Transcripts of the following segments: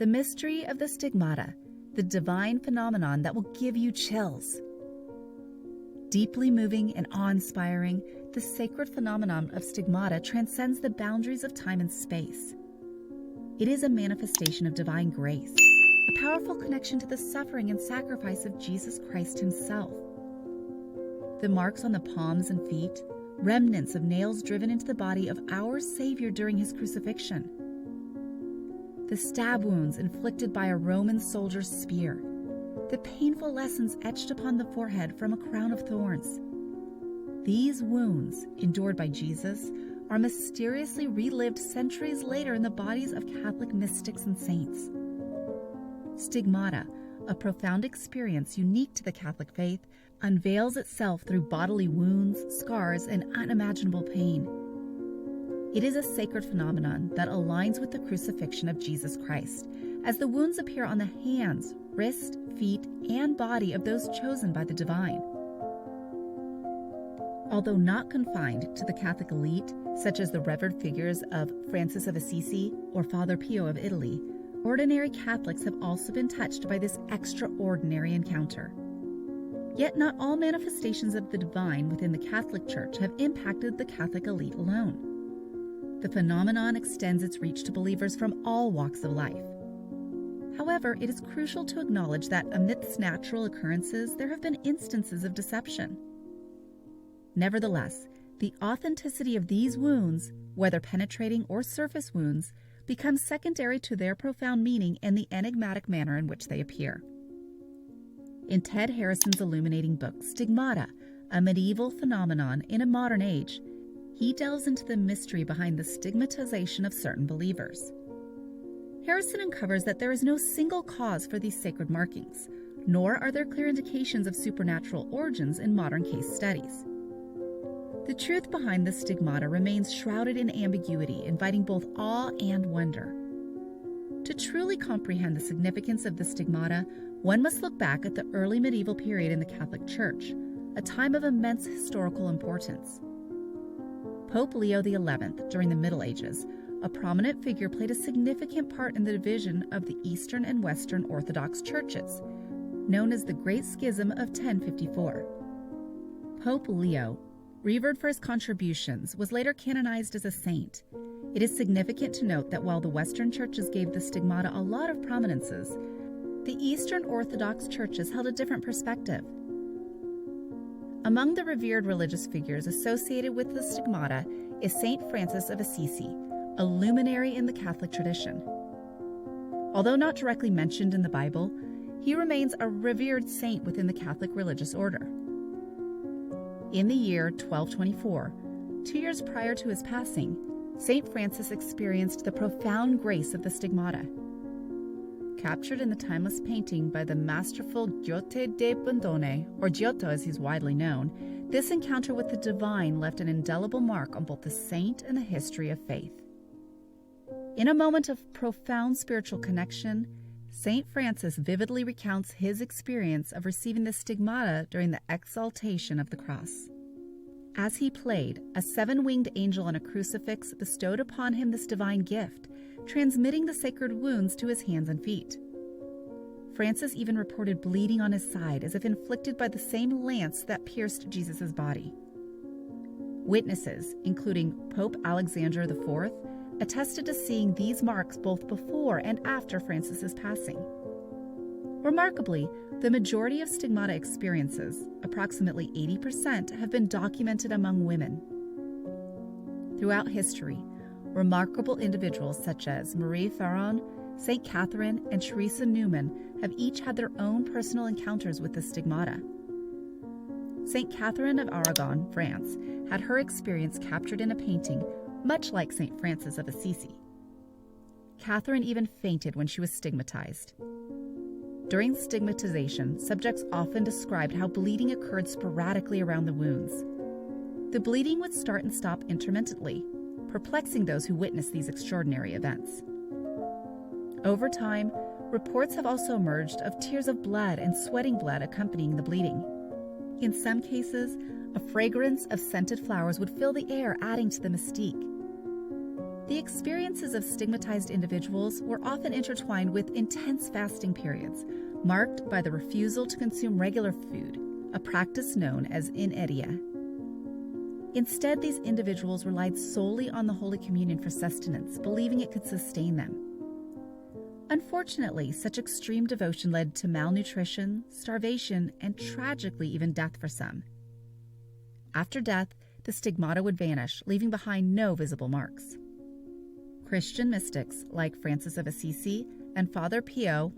The mystery of the stigmata, the divine phenomenon that will give you chills. Deeply moving and awe-inspiring, the sacred phenomenon of stigmata transcends the boundaries of time and space. It is a manifestation of divine grace, a powerful connection to the suffering and sacrifice of Jesus Christ himself. The marks on the palms and feet, remnants of nails driven into the body of our Savior during his crucifixion. The stab wounds inflicted by a Roman soldier's spear. The painful lessons etched upon the forehead from a crown of thorns. These wounds, endured by Jesus, are mysteriously relived centuries later in the bodies of Catholic mystics and saints. Stigmata, a profound experience unique to the Catholic faith, unveils itself through bodily wounds, scars, and unimaginable pain. It is a sacred phenomenon that aligns with the crucifixion of Jesus Christ, as the wounds appear on the hands, wrist, feet, and body of those chosen by the divine. Although not confined to the Catholic elite, such as the revered figures of Francis of Assisi or Padre Pio of Italy, ordinary Catholics have also been touched by this extraordinary encounter. Yet not all manifestations of the divine within the Catholic Church have impacted the Catholic elite alone. The phenomenon extends its reach to believers from all walks of life. However, it is crucial to acknowledge that amidst natural occurrences, there have been instances of deception. Nevertheless, the authenticity of these wounds, whether penetrating or surface wounds, becomes secondary to their profound meaning and the enigmatic manner in which they appear. In Ted Harrison's illuminating book, Stigmata, a medieval phenomenon in a modern age, he delves into the mystery behind the stigmatization of certain believers. Harrison uncovers that there is no single cause for these sacred markings, nor are there clear indications of supernatural origins in modern case studies. The truth behind the stigmata remains shrouded in ambiguity, inviting both awe and wonder. To truly comprehend the significance of the stigmata, one must look back at the early medieval period in the Catholic Church, a time of immense historical importance. Pope Leo XI, during the Middle Ages, a prominent figure, played a significant part in the division of the Eastern and Western Orthodox churches, known as the Great Schism of 1054. Pope Leo, revered for his contributions, was later canonized as a saint. It is significant to note that while the Western churches gave the stigmata a lot of prominences, the Eastern Orthodox churches held a different perspective. Among the revered religious figures associated with the stigmata is Saint Francis of Assisi, a luminary in the Catholic tradition. Although not directly mentioned in the Bible, he remains a revered saint within the Catholic religious order. In the year 1224, 2 years prior to his passing, Saint Francis experienced the profound grace of the stigmata. Captured in the timeless painting by the masterful Giotto de Bondone, or Giotto as he's widely known, this encounter with the divine left an indelible mark on both the saint and the history of faith. In a moment of profound spiritual connection, Saint Francis vividly recounts his experience of receiving the stigmata during the exaltation of the cross. As he played, a 7-winged angel on a crucifix bestowed upon him this divine gift, transmitting the sacred wounds to his hands and feet. Francis even reported bleeding on his side as if inflicted by the same lance that pierced Jesus' body. Witnesses, including Pope Alexander IV, attested to seeing these marks both before and after Francis's passing. Remarkably, the majority of stigmata experiences, approximately 80%, have been documented among women. Throughout history, remarkable individuals such as Marie Ferron, St. Catherine, and Teresa Newman have each had their own personal encounters with the stigmata. St. Catherine of Aragon, France, had her experience captured in a painting, much like St. Francis of Assisi. Catherine even fainted when she was stigmatized. During stigmatization, subjects often described how bleeding occurred sporadically around the wounds. The bleeding would start and stop intermittently, perplexing those who witnessed these extraordinary events. Over time, reports have also emerged of tears of blood and sweating blood accompanying the bleeding. In some cases, a fragrance of scented flowers would fill the air, adding to the mystique. The experiences of stigmatized individuals were often intertwined with intense fasting periods, marked by the refusal to consume regular food, a practice known as inedia. Instead, these individuals relied solely on the Holy Communion for sustenance, believing it could sustain them. Unfortunately, such extreme devotion led to malnutrition, starvation, and tragically even death for some. After death, the stigmata would vanish, leaving behind no visible marks. Christian mystics like Francis of Assisi and Father Pio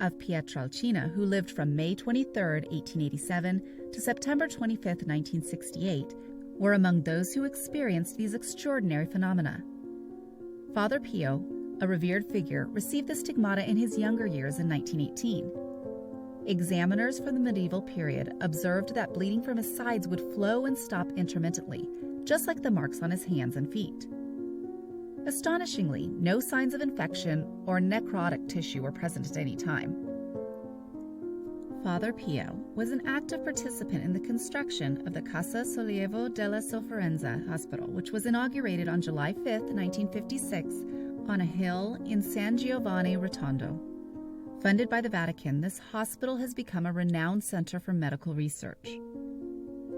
of Pietrelcina, who lived from May 23, 1887 to September 25, 1968, were among those who experienced these extraordinary phenomena. Father Pio, a revered figure, received the stigmata in his younger years in 1918. Examiners from the medieval period observed that bleeding from his sides would flow and stop intermittently, just like the marks on his hands and feet. Astonishingly, no signs of infection or necrotic tissue were present at any time. Father Pio was an active participant in the construction of the Casa Sollievo della Sofferenza Hospital, which was inaugurated on July 5, 1956, on a hill in San Giovanni Rotondo. Funded by the Vatican, this hospital has become a renowned center for medical research.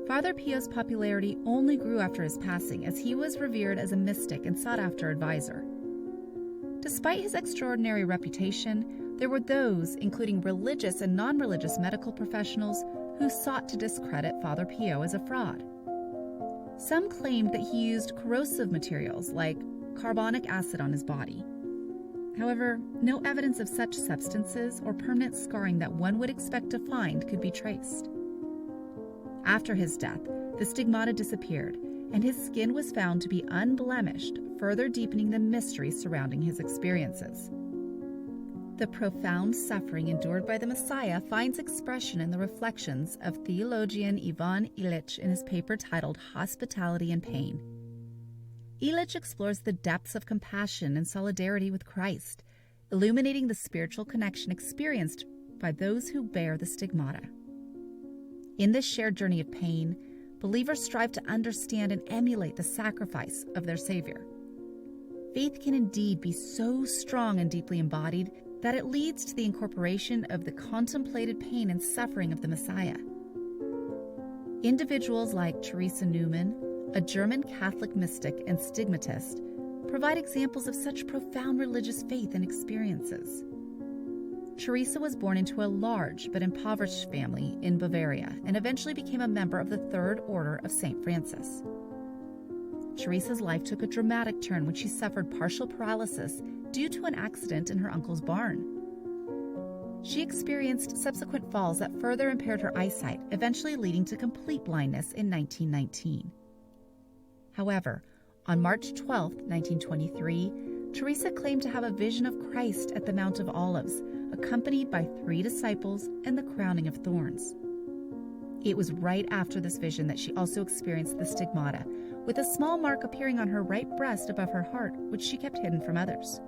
Father Pio's popularity only grew after his passing, as he was revered as a mystic and sought-after advisor. Despite his extraordinary reputation, there were those, including religious and non-religious medical professionals, who sought to discredit Father Pio as a fraud. Some claimed that he used corrosive materials like carbonic acid on his body. However, no evidence of such substances or permanent scarring that one would expect to find could be traced. After his death, the stigmata disappeared, and his skin was found to be unblemished, further deepening the mystery surrounding his experiences. The profound suffering endured by the Messiah finds expression in the reflections of theologian Ivan Illich in his paper titled Hospitality and Pain. Illich explores the depths of compassion and solidarity with Christ, illuminating the spiritual connection experienced by those who bear the stigmata. In this shared journey of pain, believers strive to understand and emulate the sacrifice of their Savior. Faith can indeed be so strong and deeply embodied that it leads to the incorporation of the contemplated pain and suffering of the Messiah. Individuals like Teresa Neumann, a German Catholic mystic and stigmatist, provide examples of such profound religious faith and experiences. Teresa was born into a large but impoverished family in Bavaria and eventually became a member of the Third Order of St. Francis. Teresa's life took a dramatic turn when she suffered partial paralysis due to an accident in her uncle's barn. She experienced subsequent falls that further impaired her eyesight, eventually leading to complete blindness in 1919. However, on March 12, 1923, Teresa claimed to have a vision of Christ at the Mount of Olives, accompanied by 3 disciples and the crowning of thorns. It was right after this vision that she also experienced the stigmata, with a small mark appearing on her right breast above her heart, which she kept hidden from others.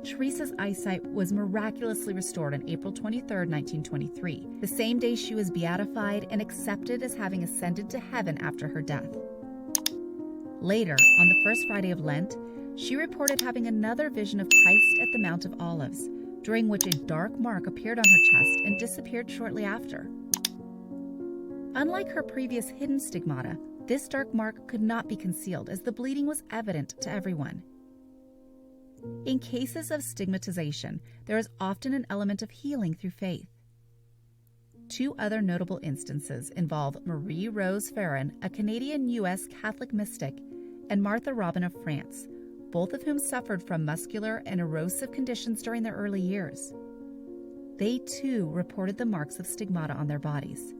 Teresa's eyesight was miraculously restored on April 23, 1923, the same day she was beatified and accepted as having ascended to heaven after her death. Later, on the first Friday of Lent, she reported having another vision of Christ at the Mount of Olives, during which a dark mark appeared on her chest and disappeared shortly after. Unlike her previous hidden stigmata, this dark mark could not be concealed as the bleeding was evident to everyone. In cases of stigmatization, there is often an element of healing through faith. 2 other notable instances involve Marie Rose Ferrin, a Canadian-U.S. Catholic mystic, and Martha Robin of France, both of whom suffered from muscular and erosive conditions during their early years. They, too, reported the marks of stigmata on their bodies.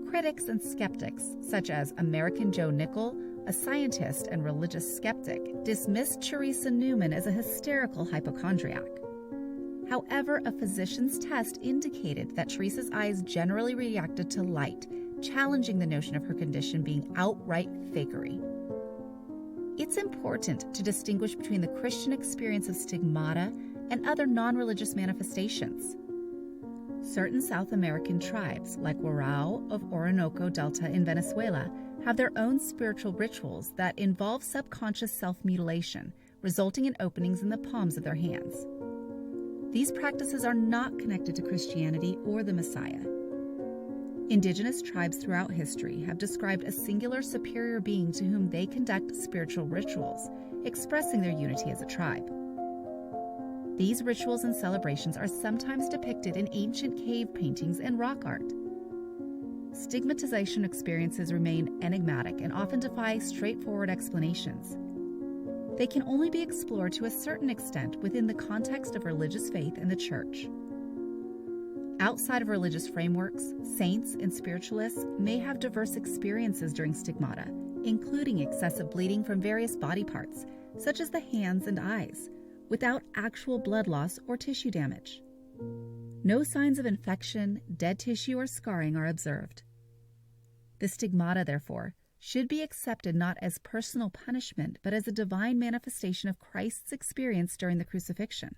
Critics and skeptics, such as American Joe Nickell, a scientist and religious skeptic, dismissed Teresa Neumann as a hysterical hypochondriac. However, a physician's test indicated that Teresa's eyes generally reacted to light, challenging the notion of her condition being outright fakery. It's important to distinguish between the Christian experience of stigmata and other non-religious manifestations. Certain South American tribes, like Warao of Orinoco Delta in Venezuela, have their own spiritual rituals that involve subconscious self-mutilation, resulting in openings in the palms of their hands. These practices are not connected to Christianity or the Messiah. Indigenous tribes throughout history have described a singular superior being to whom they conduct spiritual rituals, expressing their unity as a tribe. These rituals and celebrations are sometimes depicted in ancient cave paintings and rock art. Stigmatization experiences remain enigmatic and often defy straightforward explanations. They can only be explored to a certain extent within the context of religious faith and the Church. Outside of religious frameworks, saints and spiritualists may have diverse experiences during stigmata, including excessive bleeding from various body parts, such as the hands and eyes, without actual blood loss or tissue damage. No signs of infection, dead tissue, or scarring are observed. The stigmata, therefore, should be accepted not as personal punishment, but as a divine manifestation of Christ's experience during the crucifixion.